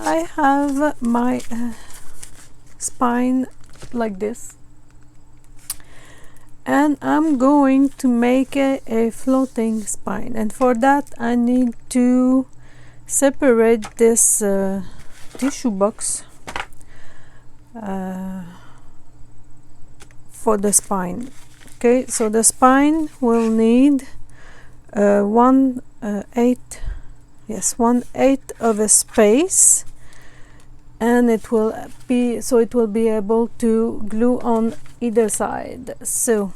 I have my spine like this, and I'm going to make a floating spine, and for that I need to separate this tissue box for the spine. Okay, so the spine will need 1/8 of a space, and it will be able to glue on either side. So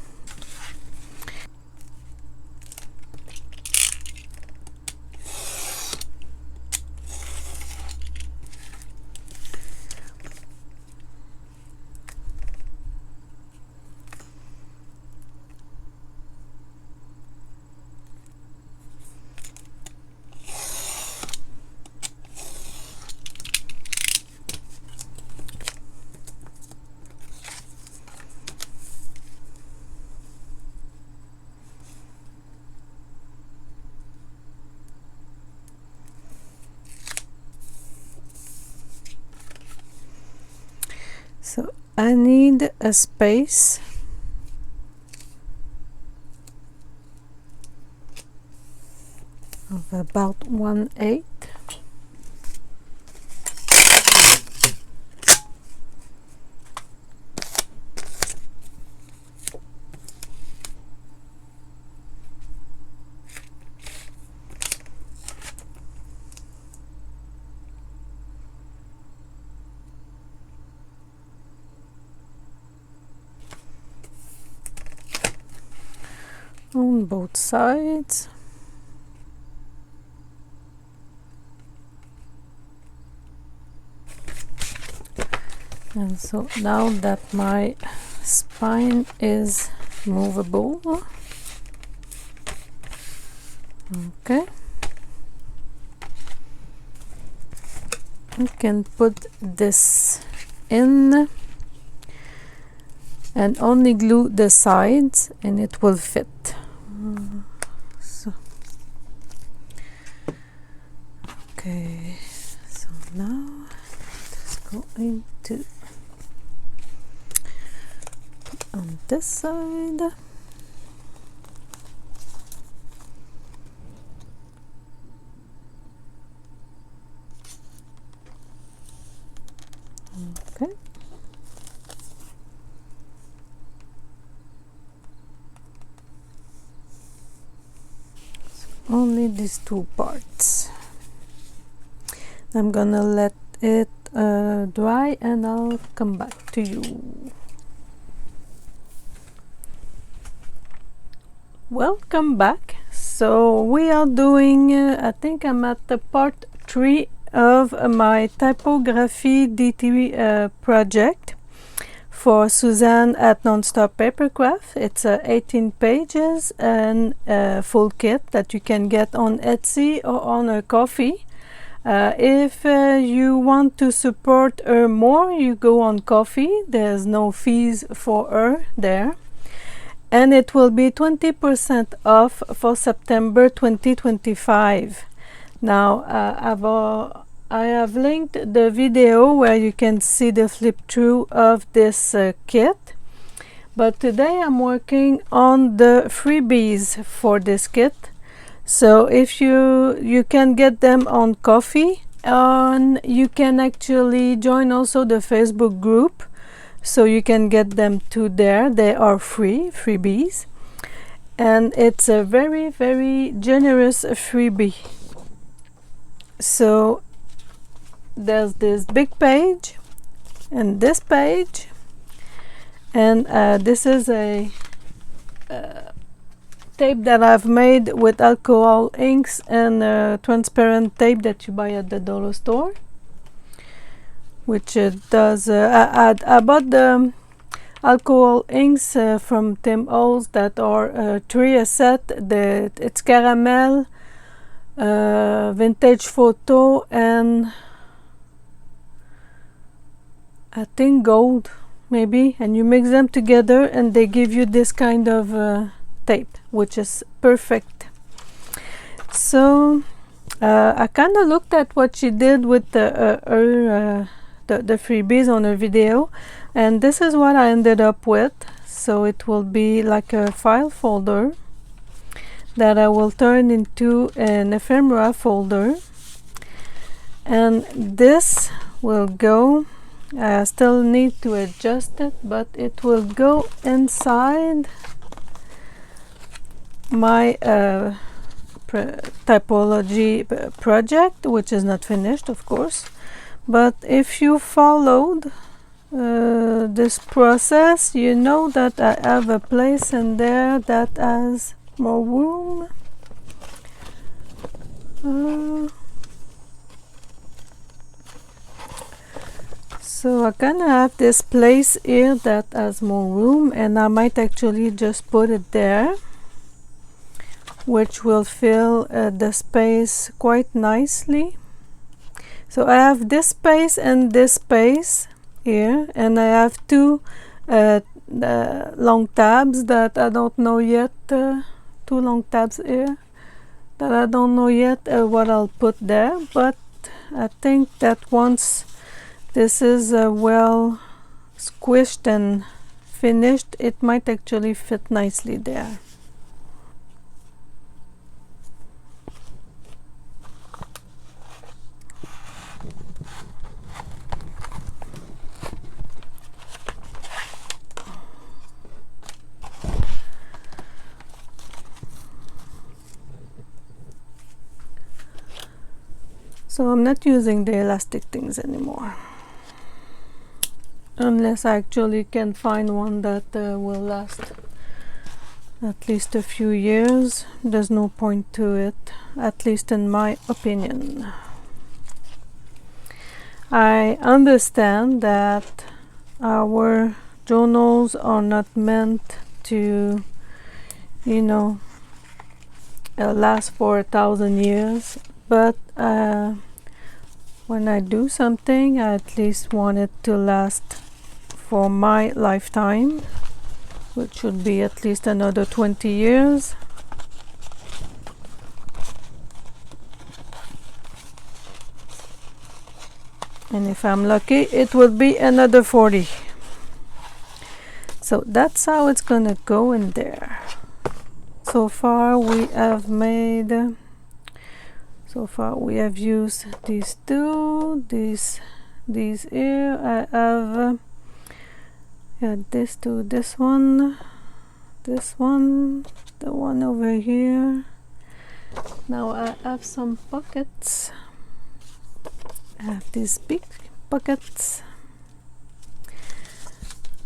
I need a space of about 1/8. On both sides. And so now that my spine is movable, okay, I can put this in and only glue the sides and it will fit. So okay, so now let's go into on this side. Okay. Only these two parts. I'm gonna let it dry and I'll come back to you. Welcome back. So we are doing I think I'm at the part 3 of my typography D3 project for Suzanne at Non-Stop-Papercraft. It's 18 pages and a full kit that you can get on Etsy or on a Ko-fi. If you want to support her more, you go on Ko-fi. There's no fees for her there. And it will be 20% off for September 2025. Now, I have linked the video where you can see the flip through of this kit. But today I'm working on the freebies for this kit. So if you can get them on Ko-fi, and you can actually join also the Facebook group. So you can get them to there. They are freebies. And it's a very, very generous freebie. So there's this big page and this page, and this is a tape that I've made with alcohol inks and transparent tape that you buy at the dollar store, which does I bought the alcohol inks from Tim Holtz that are 3 a set. It's caramel, vintage photo, and I think gold maybe, and you mix them together and they give you this kind of tape, which is perfect. So I kind of looked at what she did with the freebies on her video, and this is what I ended up with. So it will be like a file folder that I will turn into an ephemera folder, and this will go, I still need to adjust it, but it will go inside my typology project, which is not finished, of course. But if you followed this process, you know that I have a place in there that has more room. So I kind of have this place here that has more room, and I might actually just put it there, which will fill the space quite nicely. So I have this space and this space here, and I have two long tabs that I don't know yet, two long tabs here that I don't know yet what I'll put there, but I think that once this is well squished and finished, it might actually fit nicely there. So I'm not using the elastic things anymore, unless I actually can find one that will last at least a few years. There's no point to it, at least in my opinion. I understand that our journals are not meant to, you know, last for 1,000 years, but when I do something, I at least want it to last for my lifetime, which should be at least another 20 years. And if I'm lucky, it will be another 40. So that's how it's gonna go in there. So far we have made, so far we have used these two, these here. I have this two, this one, the one over here. Now I have some pockets. I have these big pockets.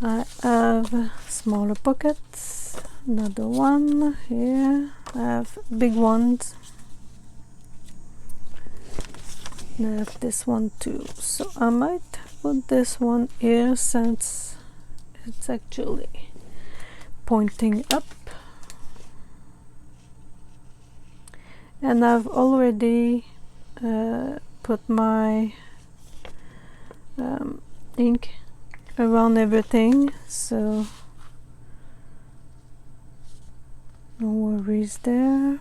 I have smaller pockets. Another one here. I have big ones. And I have this one too. So I might put this one here since it's actually pointing up. And I've already put my ink around everything, so no worries there.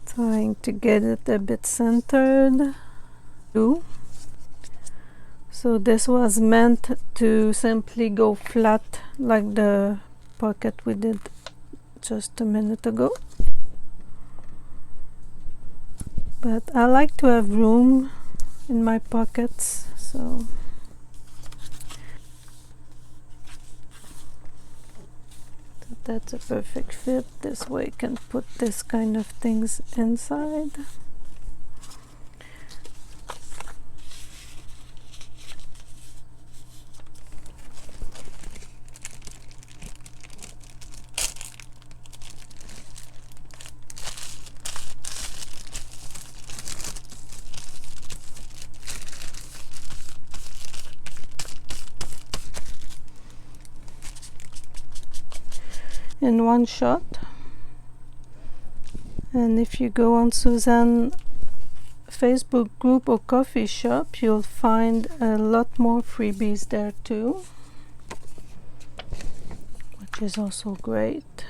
Trying to get it a bit centered too. So this was meant to simply go flat like the pocket we did just a minute ago. But I like to have room in my pockets, so that's a perfect fit. This way I can put this kind of things inside. In one shot. And if you go on Suzanne Facebook group or coffee shop, you'll find a lot more freebies there too, which is also great.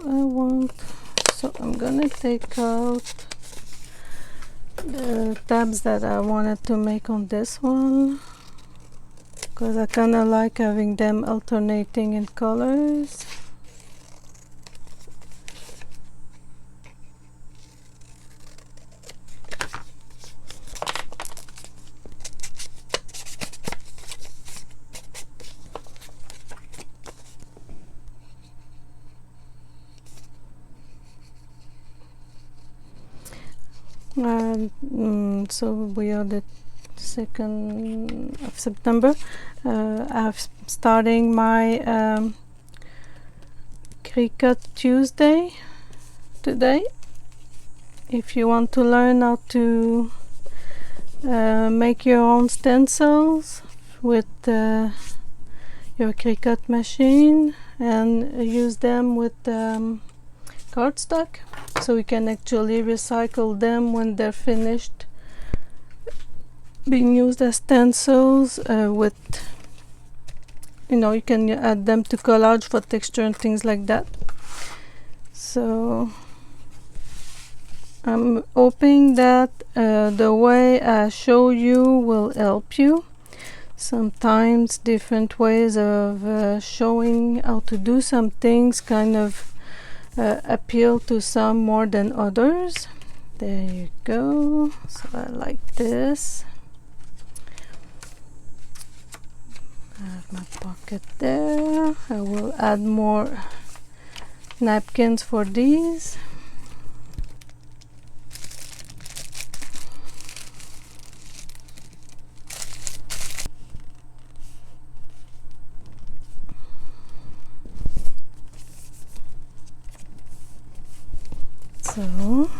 So I'm gonna take out the tabs that I wanted to make on this one, because I kind of like having them alternating in colors. So we are the 2nd of September. I'm starting my Cricut Tuesday today. If you want to learn how to make your own stencils with your Cricut machine and use them with cardstock, so we can actually recycle them when they're finished being used as stencils. With, you know, you can add them to collage for texture and things like that. So I'm hoping that the way I show you will help you. Sometimes different ways of showing how to do some things kind of appeal to some more than others. There you go. So I like this. I have my pocket there. I will add more napkins for these. So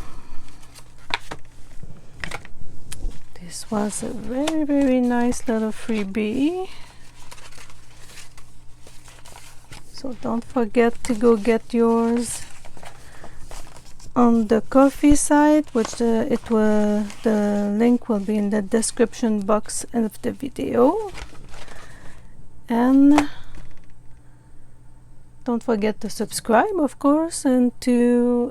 this was a very nice little freebie. So don't forget to go get yours on the Ko-fi site, which the link will be in the description box of the video. And don't forget to subscribe, of course, and to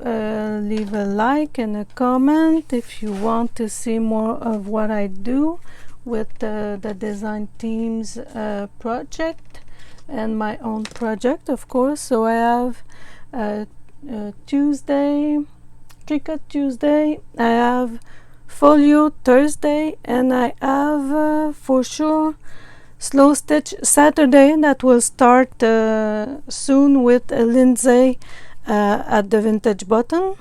leave a like and a comment if you want to see more of what I do with the design team's project and my own project, of course. So I have Tuesday, Cricut Tuesday, I have Folio Thursday, and I have for sure Slow Stitch Saturday that will start soon with Lindsay at the Vintage Button.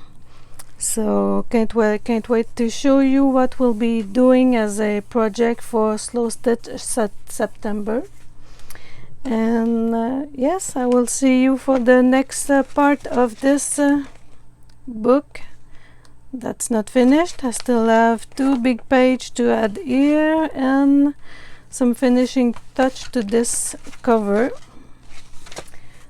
So can't wait to show you what we'll be doing as a project for Slow Stitch September. And yes, I will see you for the next part of this book that's not finished. I still have 2 big pages to add here and some finishing touch to this cover.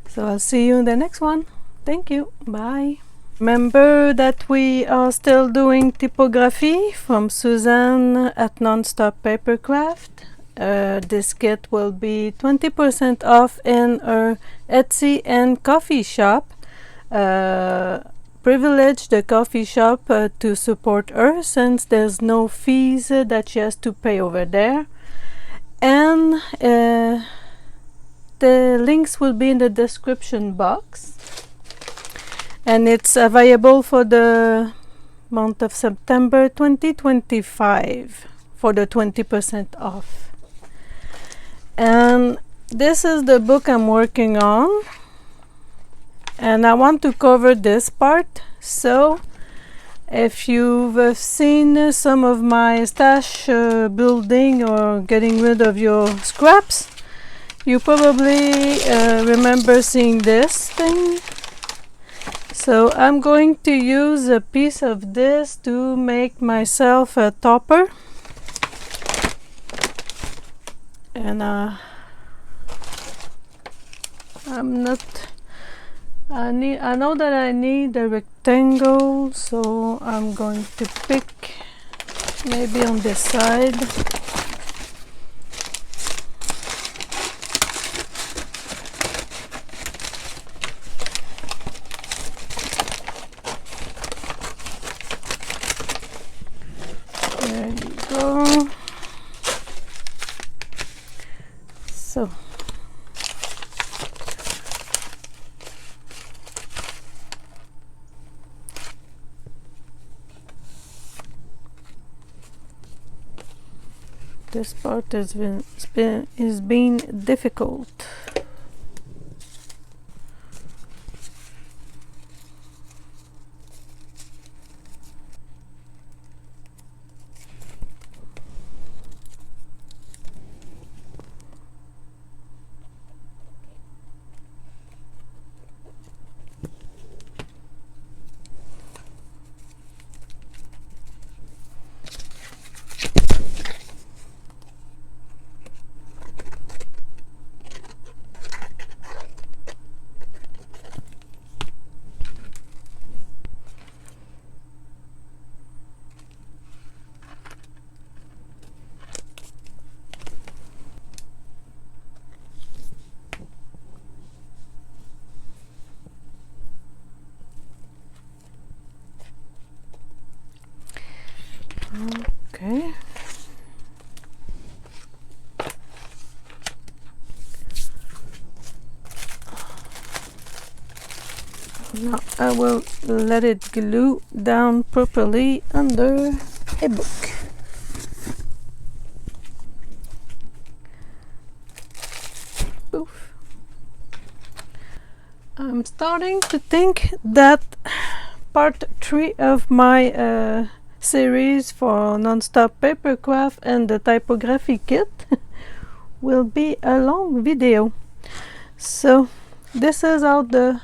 So I'll see you in the next one. Thank you. Bye. Remember that we are still doing typography from Suzanne at NONSTOPPAPERCRAFTS. This kit will be 20% off in her Etsy and coffee shop. Privilege the coffee shop to support her, since there's no fees that she has to pay over there. And the links will be in the description box. And it's available for the month of September 2025 for the 20% off. And this is the book I'm working on, and I want to cover this part. So if you've seen some of my stash building or getting rid of your scraps, you probably remember seeing this thing. So I'm going to use a piece of this to make myself a topper. And I know that I need a rectangle, so I'm going to pick maybe on this side. There you go. So this part has been difficult. Okay. Now I will let it glue down properly under a book. Poof. I'm starting to think that part 3 of my series for non-stop papercraft and the typography kit will be a long video. So this is how the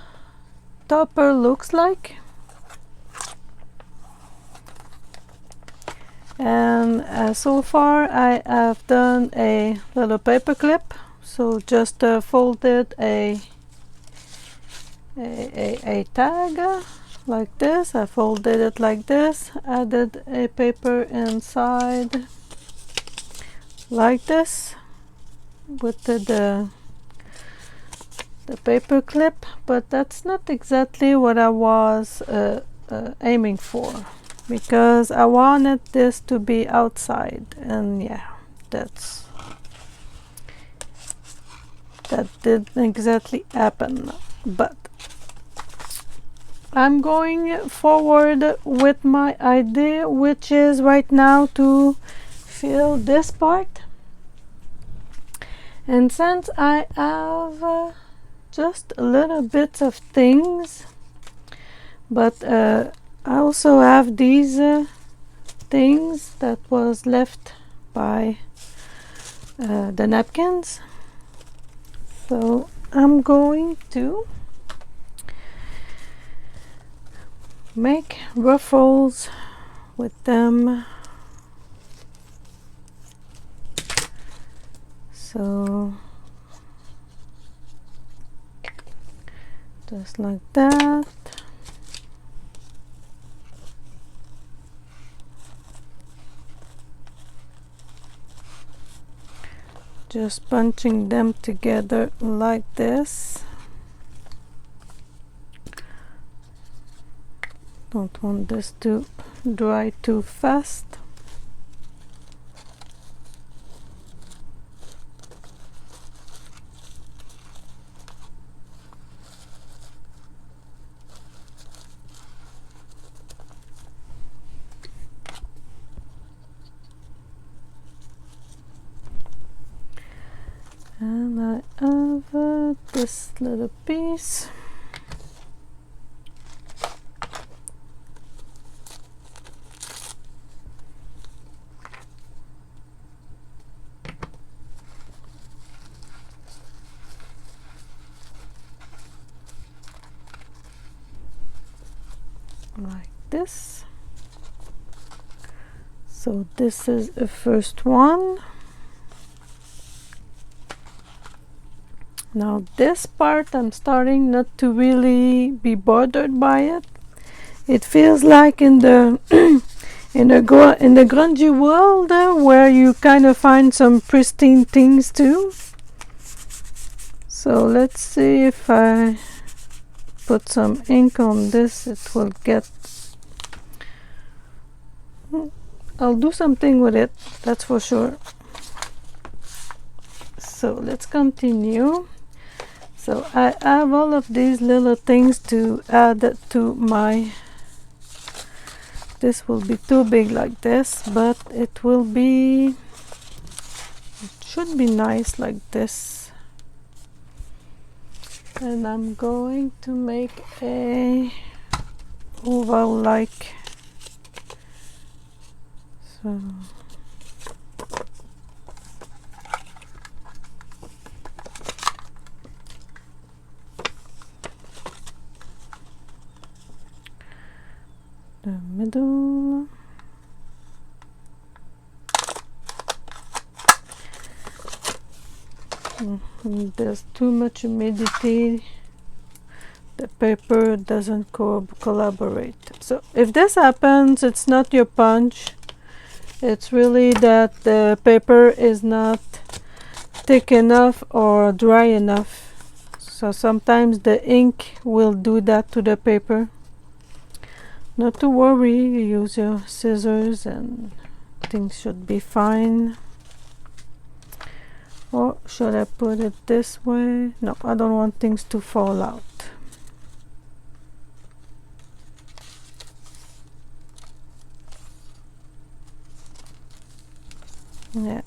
topper looks like, and so far I have done a little paper clip, so just folded a tag like this. I folded it like this, added a paper inside like this with the paper clip, but that's not exactly what I was aiming for, because I wanted this to be outside, and yeah, that didn't exactly happen. But I'm going forward with my idea, which is right now to fill this part. And since I have just a little bit of things, but I also have these things that was left by the napkins, so I'm going to make ruffles with them. So just like that. Just bunching them together like this. Don't want this to dry too fast. And I have this little piece. Like this. So this is the first one. Now this part I'm starting not to really be bothered by it. It feels like in the in the grungy world where you kind of find some pristine things too. So let's see if I put some ink on this, it will get I'll do something with it, that's for sure. So let's continue. So I have all of these little things to add to my, this will be too big like this, but it will be, it should be nice like this. And I'm going to make a oval like so. The middle. There's too much humidity, the paper doesn't collaborate. So if this happens, it's not your punch, it's really that the paper is not thick enough or dry enough. So sometimes the ink will do that to the paper. Not to worry, you use your scissors and things should be fine. Or should I put it this way? No, I don't want things to fall out. Yeah.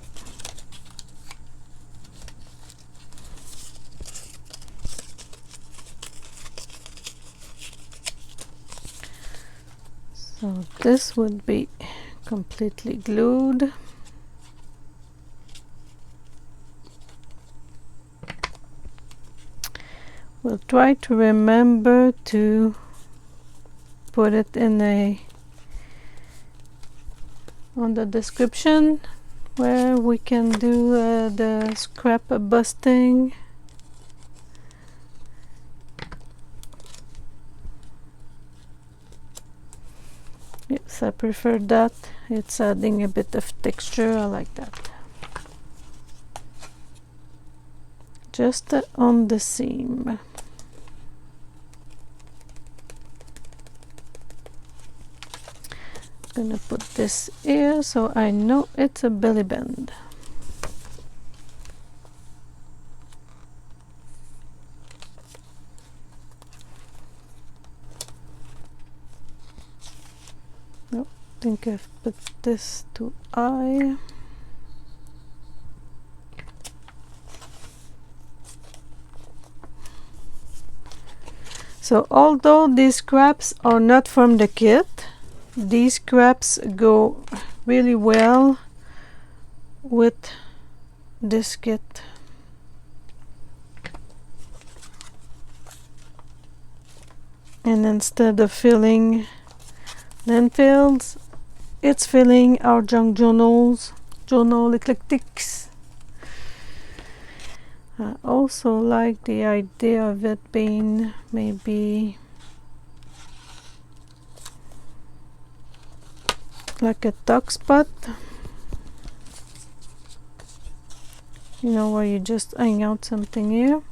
So this would be completely glued. We'll try to remember to put it in on the description where we can do the scrap busting. Yes, I prefer that. It's adding a bit of texture. I like that. Just on the seam. Gonna put this here so I know it's a belly band. Nope, I think I've put this to I. So although these scraps are not from the kit, these scraps go really well with this kit. And instead of filling landfills, it's filling our junk journals, journal eclectiques. I also like the idea of it being maybe like a tuck spot, you know, where you just hang out something here.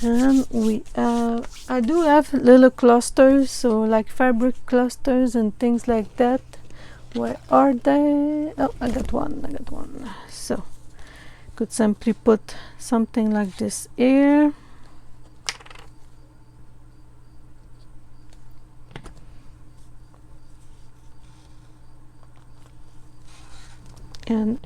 And we have, I do have little clusters, so like fabric clusters and things like that. Where are they? Oh, I got one. So could simply put something like this here. And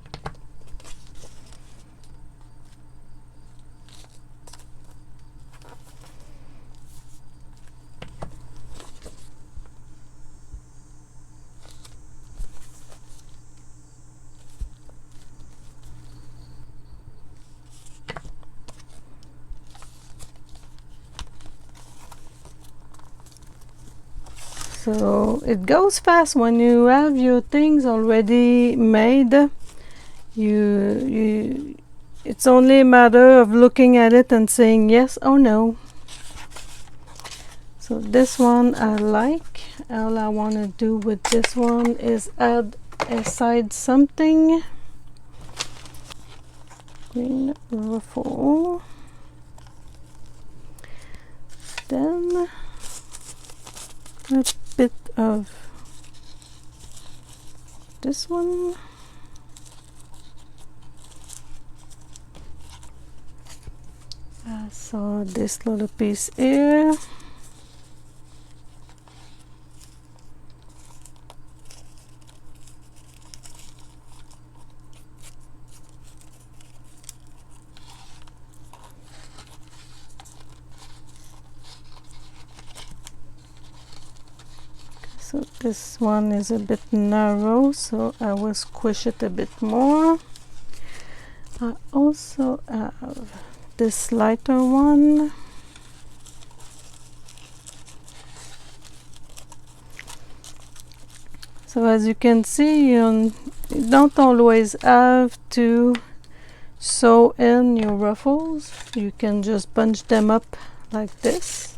so it goes fast when you have your things already made. It's only a matter of looking at it and saying yes or no. So this one I like. All I want to do with this one is add a side something. Green ruffle. Then a bit of this one. So this little piece here. So this one is a bit narrow, so I will squish it a bit more. I also have this lighter one. So as you can see, you don't always have to sew in your ruffles. You can just bunch them up like this.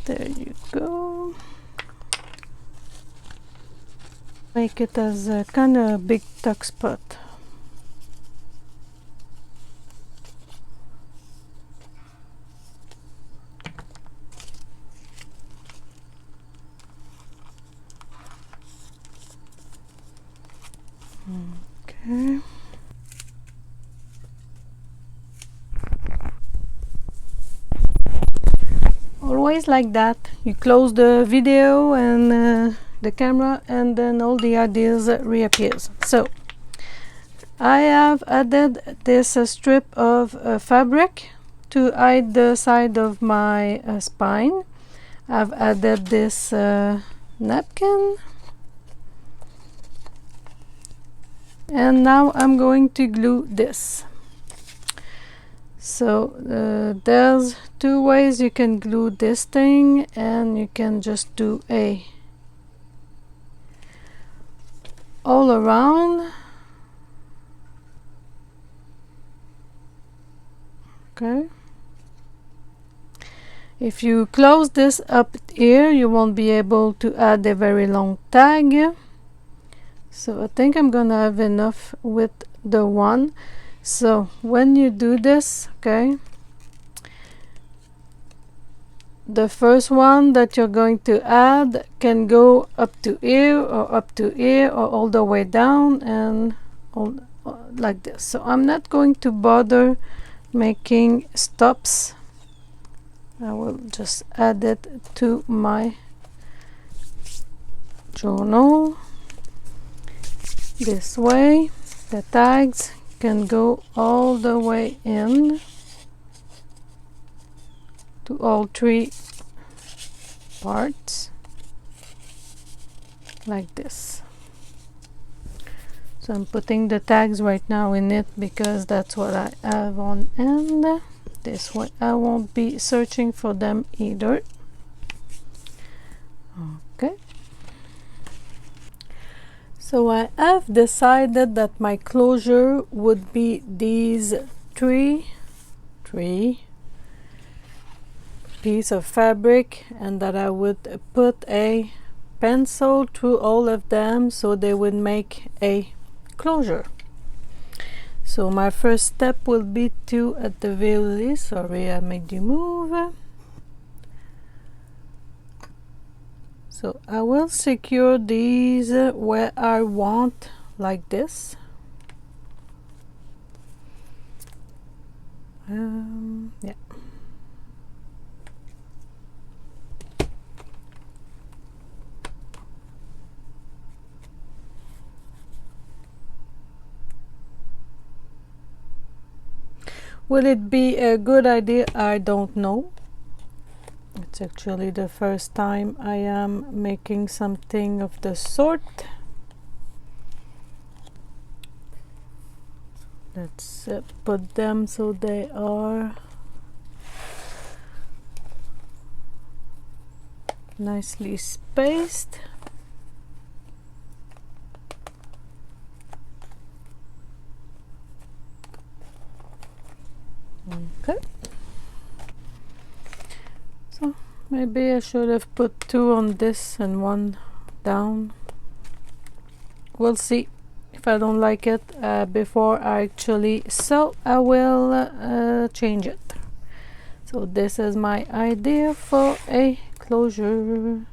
There you go. Make it as a kind of big tuck spot. Okay. Always like that. You close the video and the camera, and then all the ideas reappears. So I have added this strip of fabric to hide the side of my spine. I've added this napkin, and now I'm going to glue this. So there's two ways you can glue this thing, and you can just do a all around. Okay. If you close this up here, you won't be able to add a very long tag. So I think I'm gonna have enough with the one. So when you do this, okay, the first one that you're going to add can go up to here or up to here or all the way down and all, like this. So I'm not going to bother making stops. I will just add it to my journal. This way the tags can go all the way in to all three parts like this. So I'm putting the tags right now in it because that's what I have on end. This way I won't be searching for them either. Okay. So I have decided that my closure would be these three pieces of fabric, and that I would put a pencil through all of them so they would make a closure. So my first step will be to, at the very least, sorry I made you move. So I will secure these where I want, like this. Yeah. Will it be a good idea? I don't know. It's actually the first time I am making something of the sort. Let's put them so they are nicely spaced. Okay. So maybe I should have put two on this and one down. We'll see. if I don't like it before I actually sew, I will change it. So this is my idea for a closure.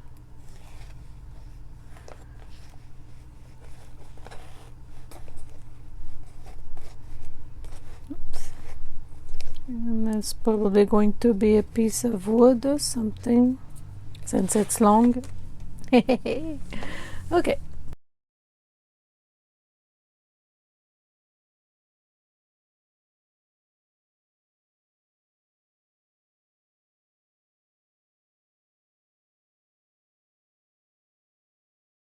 And it's probably going to be a piece of wood or something, since it's long. Okay,